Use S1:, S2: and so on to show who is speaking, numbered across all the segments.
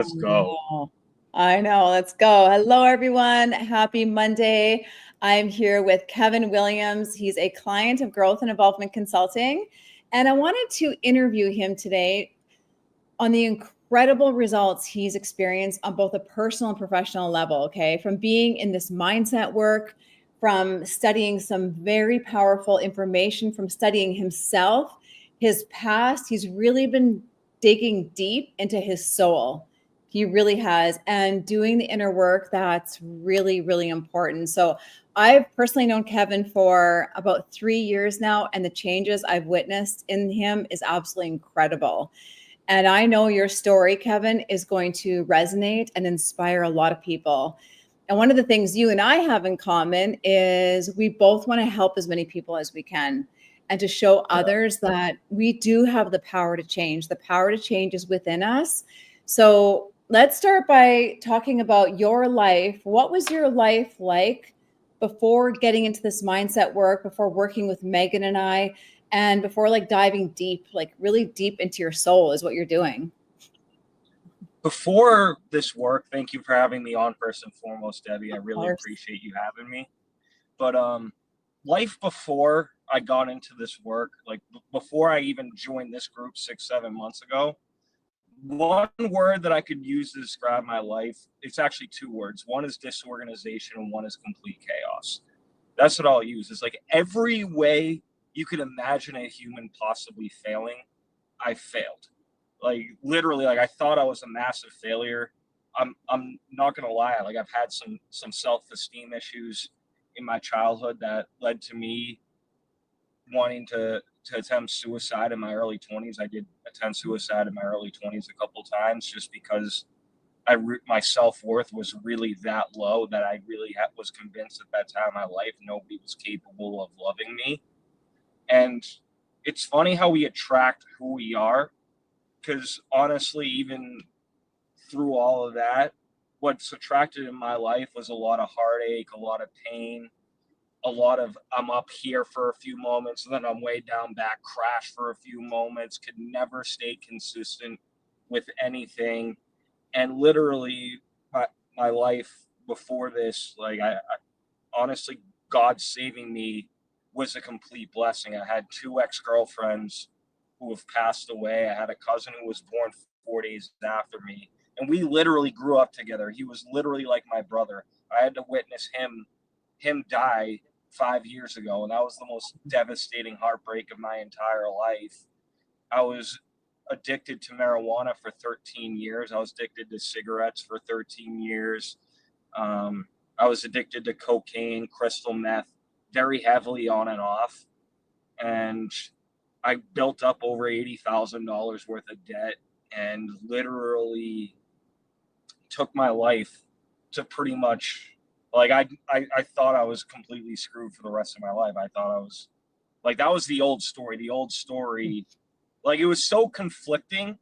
S1: Let's go.
S2: I know. Let's go. Hello, everyone. Happy Monday. I'm here with Kevin Williams. He's a client of Growth and Involvement Consulting. And I wanted to interview him today on the incredible results he's experienced on both a personal and professional level. Okay. From being in this mindset work, from studying some very powerful information, from studying himself, his past, he's really been digging deep into his soul. He really has, and doing the inner work that's really, really important. So, I've personally known Kevin for about 3 years now, and the changes I've witnessed in him is absolutely incredible. And I know your story, Kevin, is going to resonate and inspire a lot of people. And one of the things you and I have in common is we both want to help as many people as we can and to show others that we do have the power to change. The power to change is within us. So let's start by talking about your life. What was your life like before getting into this mindset work, before working with Megan and I, and before like diving deep, like really deep into your soul is what you're doing?
S1: Before this work, thank you for having me on first and foremost, Debbie. I
S2: Of
S1: really
S2: course.
S1: appreciate you having me. But life before I got into this work, like before I even joined this group 6, 7 months ago, one word that I could use to describe my life, it's actually two words. One is disorganization and one is complete chaos. That's what I'll use. It's like every way you could imagine a human possibly failing, I failed. Like literally, like I thought I was a massive failure. I'm not gonna lie, like I've had some self-esteem issues in my childhood that led to me wanting to attempt suicide in my early 20s. I did attempt suicide in my early 20s a couple times just because my self-worth was really that low that I really was convinced at that time in my life nobody was capable of loving me. And it's funny how we attract who we are, because honestly, even through all of that, what's attracted in my life was a lot of heartache, a lot of pain, a lot of I'm up here for a few moments and then I'm way down back, crash for a few moments, could never stay consistent with anything. And literally, my life before this, like I honestly, God saving me was a complete blessing. I had two ex-girlfriends who have passed away. I had a cousin who was born 4 days after me, and we literally grew up together. He was literally like my brother. I had to witness him die 5 years ago, and that was the most devastating heartbreak of my entire life. I was addicted to marijuana for 13 years. I was addicted to cigarettes for 13 years. Um, I was addicted to cocaine, crystal meth, very heavily on and off. And I built up over $80,000 worth of debt and literally took my life to pretty much like I thought I was completely screwed for the rest of my life. I thought I was like that was the old story. The old story, like it was so conflicting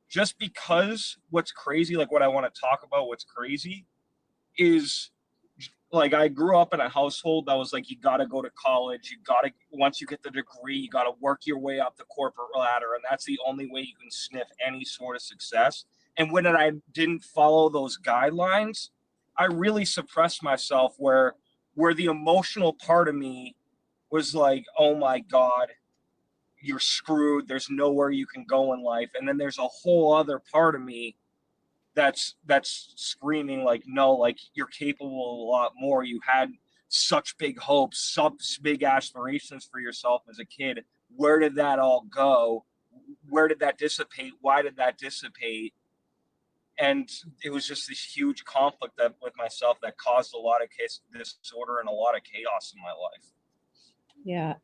S1: just because what's crazy, like what I want to talk about, what's crazy is like I grew up in a household that was like you got to go to college, you got to once you get the degree, you got to work your way up the corporate ladder, and that's the only way you can sniff any sort of success. And when I didn't follow those guidelines, I really suppressed myself where the emotional part of me was like, "Oh my god, you're screwed. There's nowhere you can go in life." And then there's a whole other part of me that's screaming like, no, like you're capable of a lot more. You had such big hopes, such big aspirations for yourself as a kid. Where did that all go? Where did that dissipate? Why did that dissipate? And it was just this huge conflict that with myself that caused a lot of case disorder and a lot of chaos in my life.
S2: Yeah.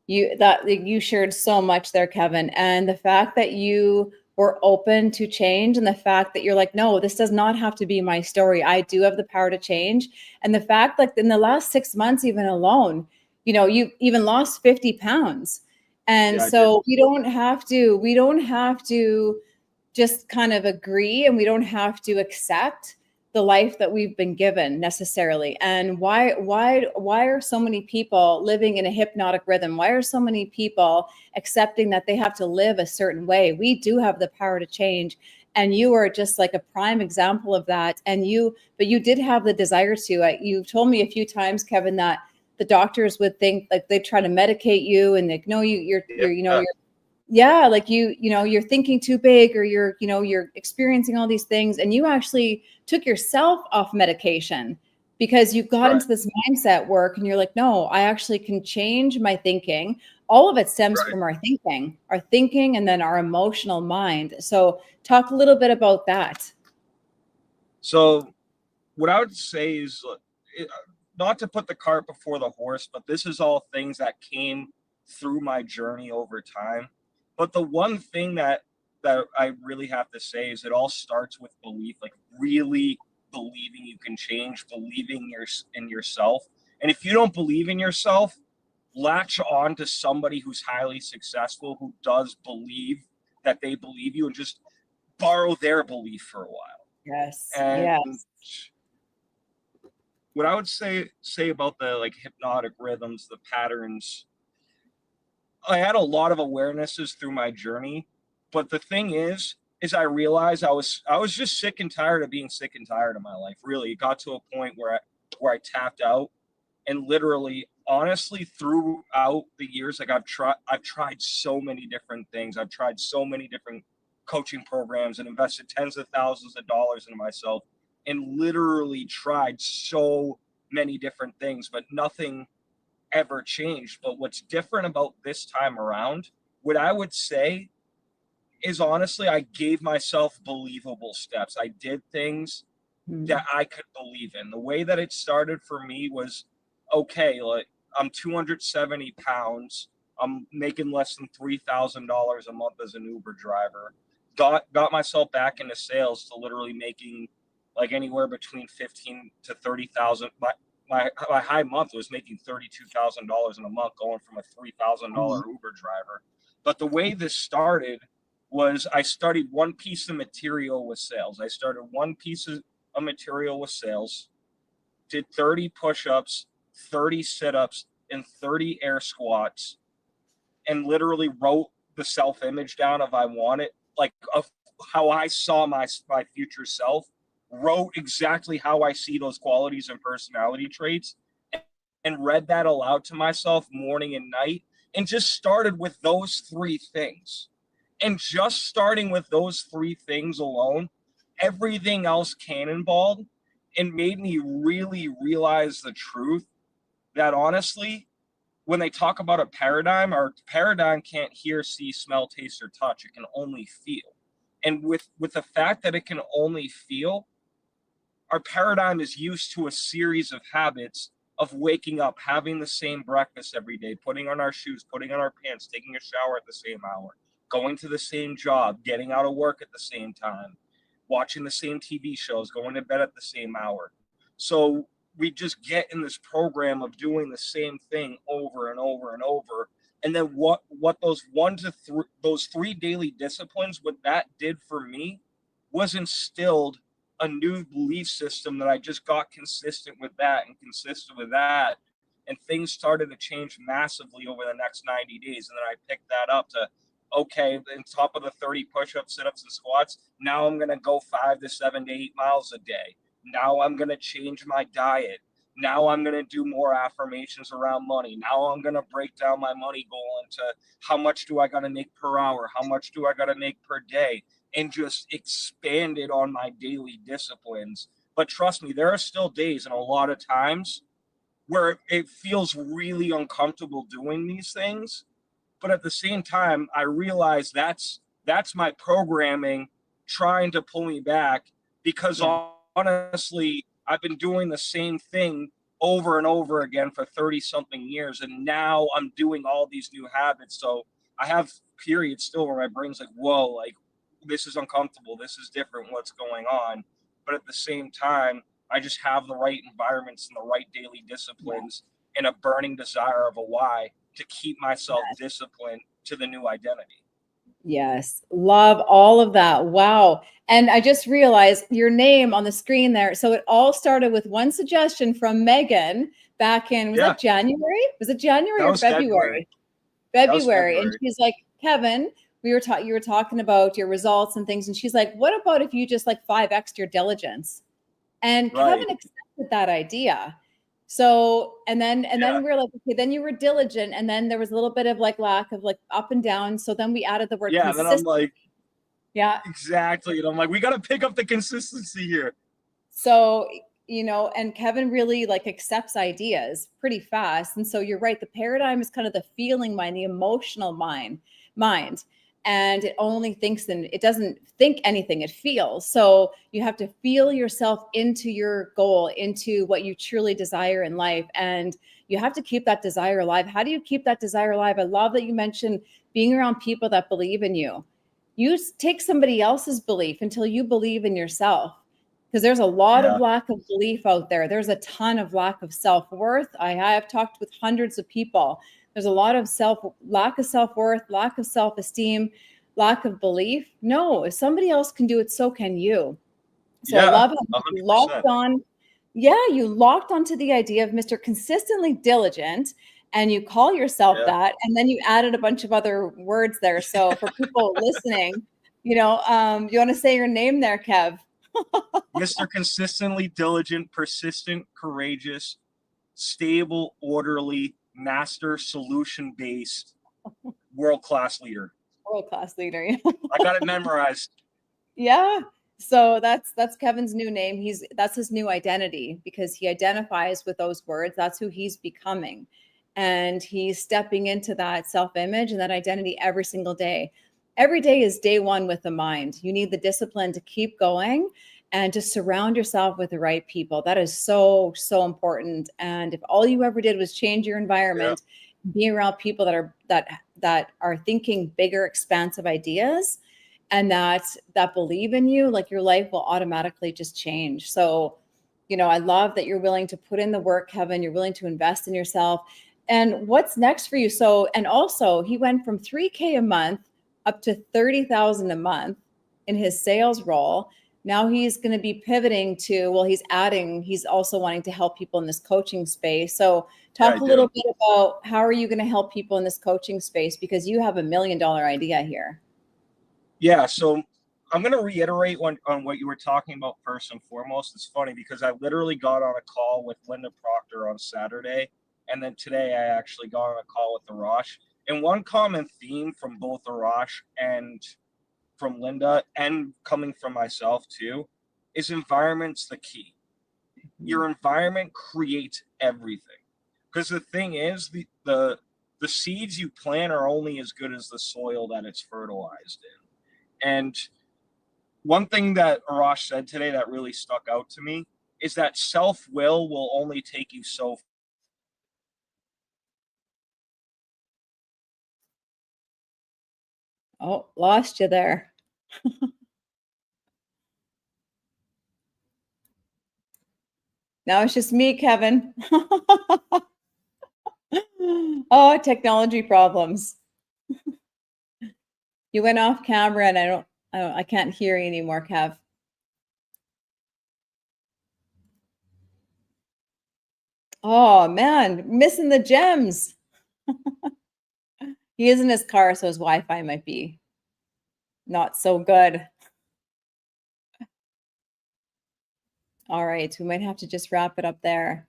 S2: You shared so much there, Kevin. And the fact that you were open to change and the fact that you're like, no, this does not have to be my story. I do have the power to change. And the fact like in the last 6 months, even alone, you even lost 50 pounds. And
S1: Yeah, I did.
S2: so we don't have to just kind of agree, and we don't have to accept the life that we've been given necessarily. And why are so many people living in a hypnotic rhythm? Why are so many people accepting that they have to live a certain way? We do have the power to change. And you are just like a prime example of that. But you did have the desire to. You've told me a few times, Kevin, that the doctors would think like they try to medicate you and like, no, like you're thinking too big, or you're experiencing all these things, and you actually took yourself off medication because you got into this mindset work, and you're like, no, I actually can change my thinking. All of it stems from our thinking, and then our emotional mind. So talk a little bit about that.
S1: So what I would say is, not to put the cart before the horse, but this is all things that came through my journey over time. But the one thing that I really have to say is it all starts with belief, like really believing you can change, believing in yourself. And if you don't believe in yourself, latch on to somebody who's highly successful, who does believe that they believe you, and just borrow their belief for a while.
S2: Yes.
S1: And
S2: yes.
S1: What I would say about the like hypnotic rhythms, the patterns, I had a lot of awarenesses through my journey, but the thing is I realized I was just sick and tired of being sick and tired of my life. Really, it got to a point where I tapped out, and literally, honestly, throughout the years, like I've tried so many different things. I've tried so many different coaching programs and invested tens of thousands of dollars into myself, and literally tried so many different things, but nothing ever changed. But what's different about this time around, what I would say is, honestly, I gave myself believable steps. I did things that I could believe in. The way that it started for me was, okay, like I'm 270 pounds. I'm making less than $3,000 a month as an Uber driver. Got myself back into sales to literally making like anywhere between 15 to 30,000. My high month was making $32,000 in a month, going from a $3,000 Uber driver. But the way this started was I started one piece of material with sales. I started one piece of material with sales, did 30 push-ups, 30 sit-ups, and 30 air squats, and literally wrote the self-image down of I want it, like of how I saw my future self, wrote exactly how I see those qualities and personality traits, and read that aloud to myself morning and night, and just started with those three things. And just starting with those three things alone, everything else cannonballed, and made me really realize the truth that, honestly, when they talk about a paradigm, our paradigm can't hear, see, smell, taste, or touch. It can only feel. And with the fact that it can only feel, our paradigm is used to a series of habits of waking up, having the same breakfast every day, putting on our shoes, putting on our pants, taking a shower at the same hour, going to the same job, getting out of work at the same time, watching the same TV shows, going to bed at the same hour. So we just get in this program of doing the same thing over and over and over. And then what those those three daily disciplines, what that did for me was instilled a new belief system that I just got consistent with that and consistent with that. And things started to change massively over the next 90 days. And then I picked that up to, okay, on top of the 30 push-ups, sit-ups, and squats, now I'm going to go 5 to 7 to 8 miles a day. Now I'm going to change my diet. Now I'm going to do more affirmations around money. Now I'm going to break down my money goal into how much do I got to make per hour? How much do I got to make per day? And just expanded on my daily disciplines. But trust me, there are still days and a lot of times where it feels really uncomfortable doing these things. But at the same time, I realize that's my programming trying to pull me back, because honestly, I've been doing the same thing over and over again for 30 something years. And now I'm doing all these new habits. So I have periods still where my brain's like, whoa, like this is uncomfortable. This is different. What's going on? But at the same time, I just have the right environments and the right daily disciplines and a burning desire of a why to keep myself disciplined to the new identity.
S2: Yes. Love all of that. Wow. And I just realized your name on the screen there. So it all started with one suggestion from Megan back in, was that January? Was it January or February? February. And she's like, Kevin, you were talking about your results and things, and she's like, what about if you just like 5x your diligence? And
S1: Right.
S2: Kevin accepted that idea. So, and then we were like, okay, then you were diligent, and then there was a little bit of like lack of like up and down. So then we added the word
S1: Yeah, and then I'm like,
S2: yeah,
S1: exactly. And I'm like, we got to pick up the consistency here.
S2: so, and Kevin really like accepts ideas pretty fast. And so you're right. The paradigm is kind of the feeling mind, the emotional mind. And it only thinks, and it doesn't think anything, it feels. So you have to feel yourself into your goal, into what you truly desire in life. And you have to keep that desire alive. How do you keep that desire alive? I love that you mentioned being around people that believe in you. You take somebody else's belief until you believe in yourself, because there's a lot of lack of belief out there. There's a ton of lack of self-worth. I have talked with hundreds of people. There's a lot of lack of self-worth, lack of self-esteem, lack of belief. No, if somebody else can do it, so can you. So I love how you locked on. Yeah, you locked onto the idea of Mr. Consistently Diligent, and you call yourself that, and then you added a bunch of other words there. So for people listening, you want to say your name there, Kev?
S1: Mr. Consistently Diligent, Persistent, Courageous, Stable, Orderly, Master, Solution-Based, World-Class Leader.
S2: World-class leader. Yeah.
S1: I got it memorized.
S2: Yeah. So that's Kevin's new name. That's his new identity, because he identifies with those words. That's who he's becoming. And he's stepping into that self-image and that identity every single day. Every day is day one with the mind. You need the discipline to keep going and to surround yourself with the right people. That is so, so important. And if all you ever did was change your environment, be around people that are thinking bigger, expansive ideas, and that believe in you, like your life will automatically just change. So, I love that you're willing to put in the work, Kevin. You're willing to invest in yourself. And what's next for you? So, and also he went from 3K a month up to 30,000 a month in his sales role. Now he's going to be pivoting to, well, he's also wanting to help people in this coaching space. So talk a little bit about how are you going to help people in this coaching space, because you have $1 million idea here.
S1: Yeah. So I'm going to reiterate on what you were talking about first and foremost. It's funny because I literally got on a call with Linda Proctor on Saturday. And then today I actually got on a call with Arash. And one common theme from both Arash and from Linda, and coming from myself too, is environment's the key. Your environment creates everything. Because the thing is, the seeds you plant are only as good as the soil that it's fertilized in. And one thing that Arash said today that really stuck out to me is that self-will only take you so far.
S2: Oh, lost you there. Now it's just me, Kevin. Oh, technology problems. You went off camera and I can't hear you anymore, Kev. Oh man, missing the gems. He is in his car, so his Wi-Fi might be not so good. All right, we might have to just wrap it up there.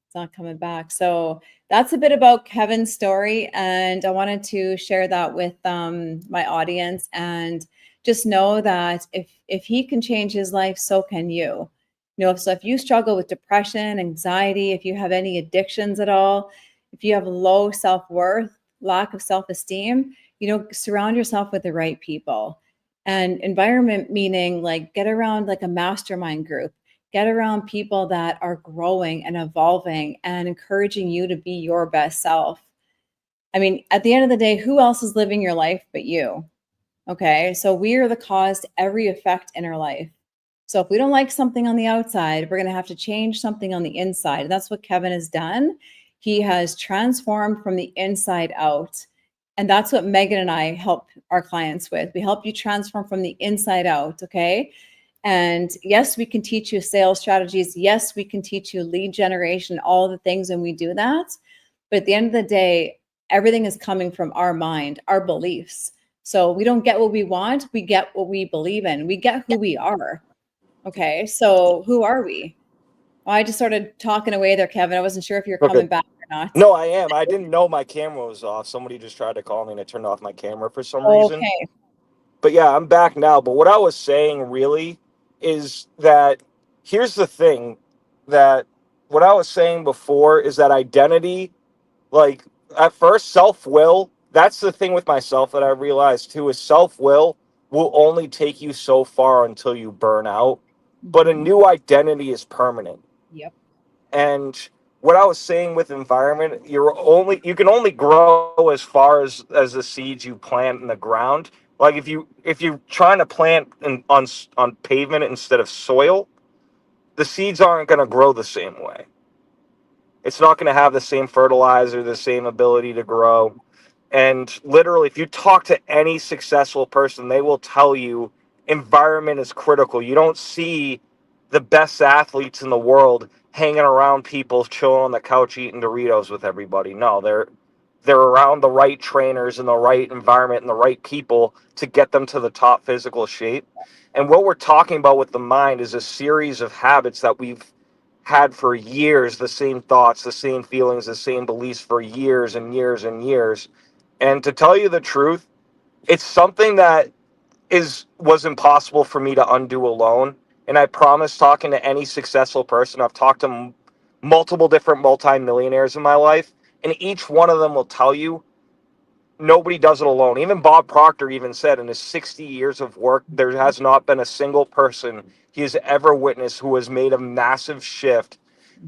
S2: It's not coming back. So that's a bit about Kevin's story, and I wanted to share that with my audience. And just know that if he can change his life, so can you. So if you struggle with depression, anxiety, if you have any addictions at all, if you have low self-worth, lack of self-esteem, surround yourself with the right people. And environment meaning like get around like a mastermind group. Get around people that are growing and evolving and encouraging you to be your best self. I mean, at the end of the day, who else is living your life but you? Okay, so we are the cause to every effect in our life. So if we don't like something on the outside, we're going to have to change something on the inside. And that's what Kevin has done. He has transformed from the inside out. And that's what Megan and I help our clients with. We help you transform from the inside out, okay? And yes, we can teach you sales strategies. Yes, we can teach you lead generation, all the things, and we do that. But at the end of the day, everything is coming from our mind, our beliefs. So we don't get what we want, we get what we believe in. We get who we are. Okay, so who are we? Well, I just started talking away there, Kevin. I wasn't sure if you're
S1: Okay.
S2: coming back or not.
S1: No, I am. I didn't know my camera was off. Somebody just tried to call me and I turned off my camera for some reason.
S2: Okay.
S1: But yeah, I'm back now. But what I was saying really is that here's the thing that what I was saying before is that identity, like at first, self will, that's the thing with myself that I realized too, is self will only take you so far until you burn out. But a new identity is permanent.
S2: Yep.
S1: And what I was saying with environment, you can only grow as far as the seeds you plant in the ground. Like if you're trying to plant on pavement instead of soil, the seeds aren't going to grow the same way. It's not going to have the same fertilizer, the same ability to grow. And literally, if you talk to any successful person, they will tell you environment is critical. You don't see the best athletes in the world hanging around people, chilling on the couch, eating Doritos with everybody. No, they're around the right trainers and the right environment and the right people to get them to the top physical shape. And what we're talking about with the mind is a series of habits that we've had for years, the same thoughts, the same feelings, the same beliefs for years and years and years. And to tell you the truth, it's something that was impossible for me to undo alone. And I promise, talking to any successful person, I've talked to multiple different multimillionaires in my life, and each one of them will tell you nobody does it alone. Even Bob Proctor even said in his 60 years of work, there has not been a single person he has ever witnessed who has made a massive shift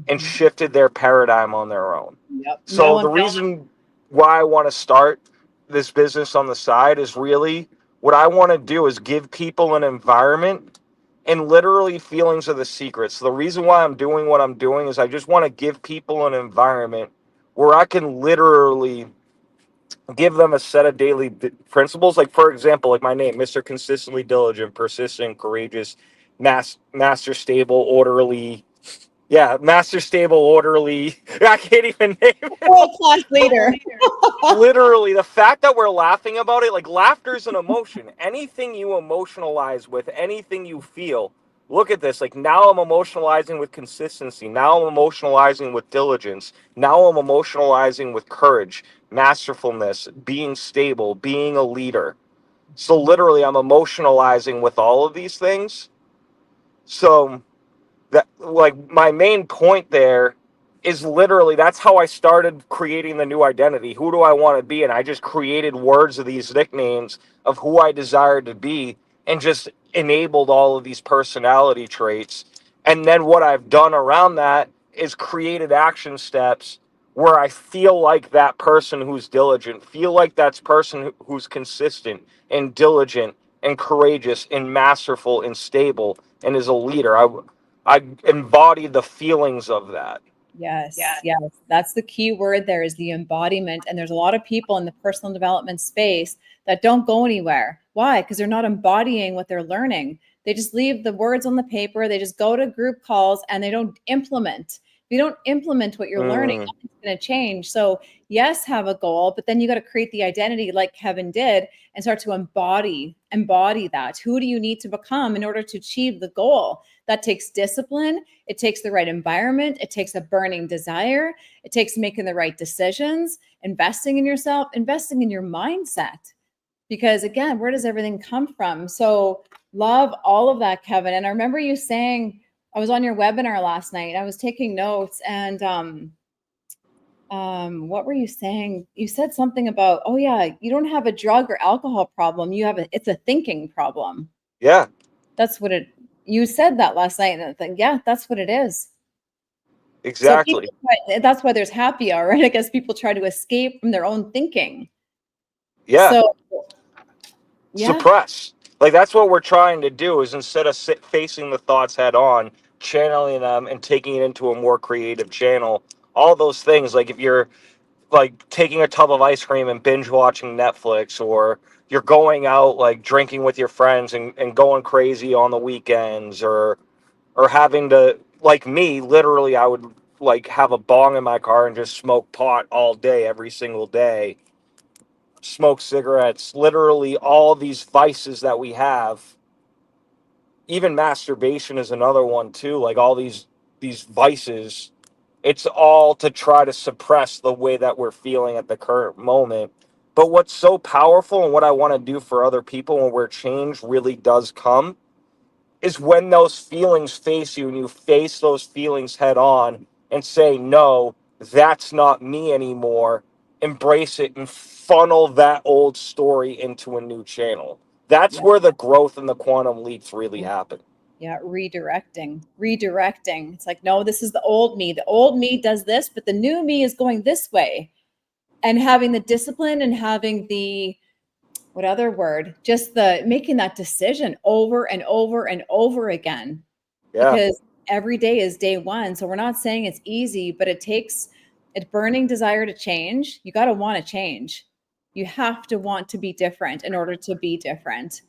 S1: and shifted their paradigm on their own.
S2: Yep.
S1: So the reason why I want to start this business on the side is really what I want to do is give people an environment and literally feelings are the secrets. So the reason why I'm doing what I'm doing is I just want to give people an environment where I can literally give them a set of daily principles. Like, for example, like my name, Mr. Consistently Diligent, Persistent, Courageous, Master Stable, Orderly. Yeah, Master Stable, Orderly. I can't even name it.
S2: World-class leader.
S1: Literally, the fact that we're laughing about it, like laughter is an emotion. Anything you emotionalize with, anything you feel. Look at this. Like now I'm emotionalizing with consistency. Now I'm emotionalizing with diligence. Now I'm emotionalizing with courage, masterfulness, being stable, being a leader. So literally, I'm emotionalizing with all of these things. So that, like, my main point there is literally that's how I started creating the new identity. Who do I want to be? And I just created words of these nicknames of who I desired to be and just enabled all of these personality traits. And then what I've done around that is created action steps where I feel like that person who's diligent, feel like that person who's consistent and diligent and courageous and masterful and stable and is a leader. I embody the feelings of that.
S2: Yes, yes. That's the key word there is the embodiment. And there's a lot of people in the personal development space that don't go anywhere. Why? Because they're not embodying what they're learning. They just leave the words on the paper. They just go to group calls and they don't implement. If you don't implement what you're learning, nothing's going to change. So yes, have a goal, but then you got to create the identity like Kevin did and start to embody that. Who do you need to become in order to achieve the goal? That takes discipline. It takes the right environment. It takes a burning desire. It takes making the right decisions, investing in yourself, investing in your mindset. Because again, where does everything come from? So love all of that, Kevin. And I remember you saying, I was on your webinar last night. I was taking notes and what were you saying? You said something about, oh yeah, you don't have a drug or alcohol problem. It's a thinking problem.
S1: Yeah.
S2: That's what you said that last night. And I think, yeah, that's what it is.
S1: Exactly.
S2: So that's why there's happy hour, right? I guess people try to escape from their own thinking.
S1: Yeah.
S2: So, yeah.
S1: Suppress. Like that's what we're trying to do is instead of facing the thoughts head on, channeling them and taking it into a more creative channel. All those things. Like if you're like taking a tub of ice cream and binge watching Netflix, or you're going out like drinking with your friends and going crazy on the weekends, or having to, like me, literally I would like have a bong in my car and just smoke pot all day every single day. smoke cigarettes, literally all these vices that we have. Even masturbation is another one too. Like all these vices, it's all to try to suppress the way that we're feeling at the current moment. But what's so powerful and what I want to do for other people and where change really does come is when those feelings face you and you face those feelings head on and say, no, that's not me anymore. Embrace it and funnel that old story into a new channel. That's
S2: Yeah.
S1: where the growth and the quantum leaps really happen.
S2: Yeah, redirecting. It's like, no, this is the old me. The old me does this, but the new me is going this way. And having the discipline and having the, what other word? Just the making that decision over and over and over again.
S1: Yeah.
S2: Because every day is day one. So we're not saying it's easy, but it takes a burning desire to change. You got to want to change. You have to want to be different in order to be different.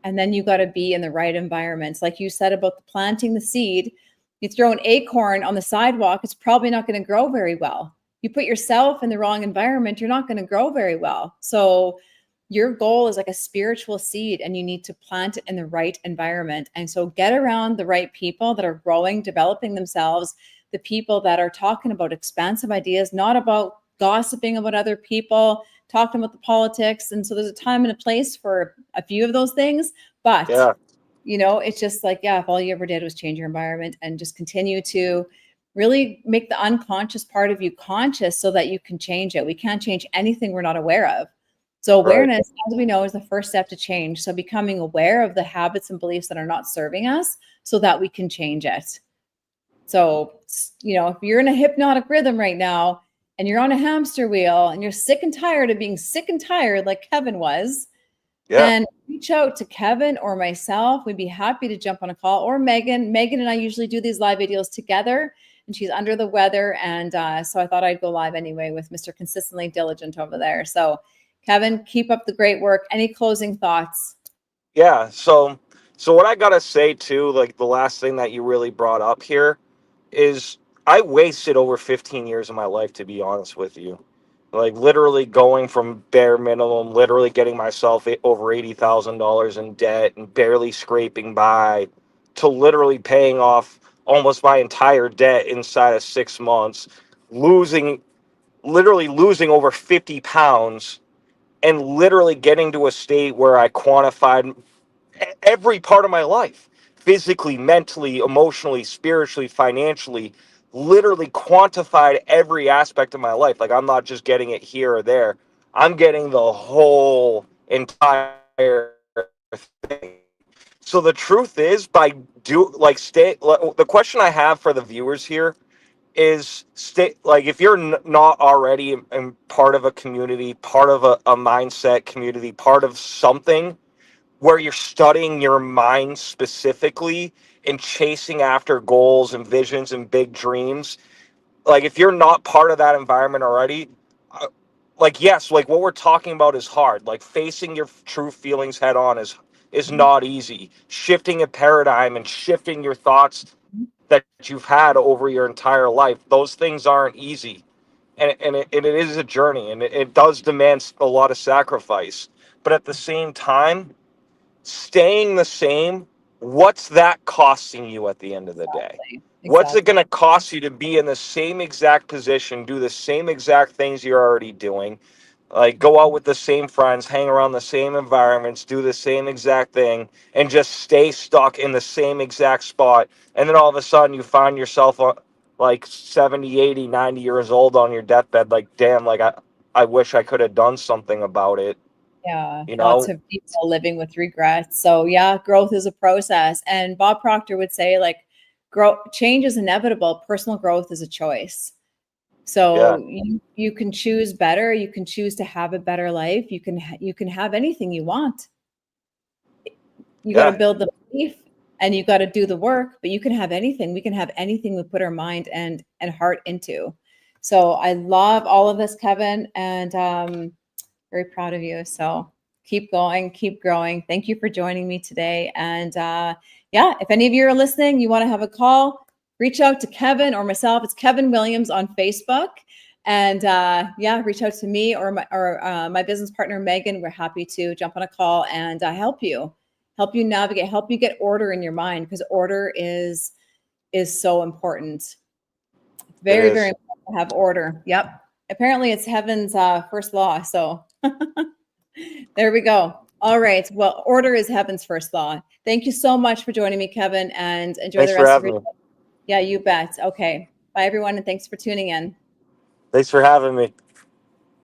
S2: And then you got to be in the right environments. Like you said about the planting the seed, you throw an acorn on the sidewalk, it's probably not going to grow very well. You put yourself in the wrong environment, you're not going to grow very well. So your goal is like a spiritual seed and you need to plant it in the right environment. And so get around the right people that are growing, developing themselves, the people that are talking about expansive ideas, not about gossiping about other people, talking about the politics. And so there's a time and a place for a few of those things. But,
S1: Yeah.
S2: it's just like, yeah, if all you ever did was change your environment and just continue to really make the unconscious part of you conscious so that you can change it. We can't change anything we're not aware of. So awareness, as we know, is the first step to change. So becoming aware of the habits and beliefs that are not serving us so that we can change it. So, if you're in a hypnotic rhythm right now and you're on a hamster wheel and you're sick and tired of being sick and tired like Kevin was, then reach out to Kevin or myself. We'd be happy to jump on a call, or Megan. Megan and I usually do these live videos together and she's under the weather. And so I thought I'd go live anyway with Mr. Consistently Diligent over there. So Kevin, keep up the great work. Any closing thoughts?
S1: Yeah. So what I gotta say too, like the last thing that you really brought up here is I wasted over 15 years of my life, to be honest with you. Like literally going from bare minimum, literally getting myself over $80,000 in debt and barely scraping by, to literally paying off almost my entire debt inside of 6 months, literally losing over 50 pounds, and literally getting to a state where I quantified every part of my life, physically, mentally, emotionally, spiritually, financially, literally quantified every aspect of my life. Like I'm not just getting it here or there, I'm getting the whole entire thing. So the truth is, the question I have for the viewers here is, stay, like, if you're not already in part of a community, part of a mindset community, part of something where you're studying your mind specifically and chasing after goals and visions and big dreams, like if you're not part of that environment already, like, yes, like what we're talking about is hard. Like facing your true feelings head on is not easy. Shifting a paradigm and shifting your thoughts that you've had over your entire life, those things aren't easy. And it is a journey, and it does demand a lot of sacrifice. But at the same time, staying the same, what's that costing you at the end of the day? What's it going to cost you to be in the same exact position, do the same exact things you're already doing, like go out with the same friends, hang around the same environments, do the same exact thing, and just stay stuck in the same exact spot? And then all of a sudden you find yourself like 70, 80, 90 years old on your deathbed, like, damn, like I wish I could have done something about it.
S2: Yeah,
S1: You
S2: lots
S1: know?
S2: of people living with regrets. So yeah, growth is a process. And Bob Proctor would say, like, change is inevitable. Personal growth is a choice.
S1: Yeah.
S2: So you can choose better. You can choose to have a better life. You can have anything you want. You got to
S1: Yeah.
S2: build the belief and you got to do the work, but you can have anything. We can have anything we put our mind and heart into. So I love all of this, Kevin, and very proud of you. So keep going, keep growing. Thank you for joining me today. And yeah, if any of you are listening, you want to have a call, reach out to Kevin or myself. It's Kevin Williams on Facebook. And yeah, reach out to me or my business partner, Megan. We're happy to jump on a call and help you navigate, help you get order in your mind, because order is so important. Very, very important to have order. Yep. Apparently it's heaven's first law. So there we go. All right. Well, order is heaven's first law. Thank you so much for joining me, Kevin, and enjoy the rest of your day. Yeah, you bet. Okay. Bye, everyone, and thanks for tuning in.
S3: Thanks for having me.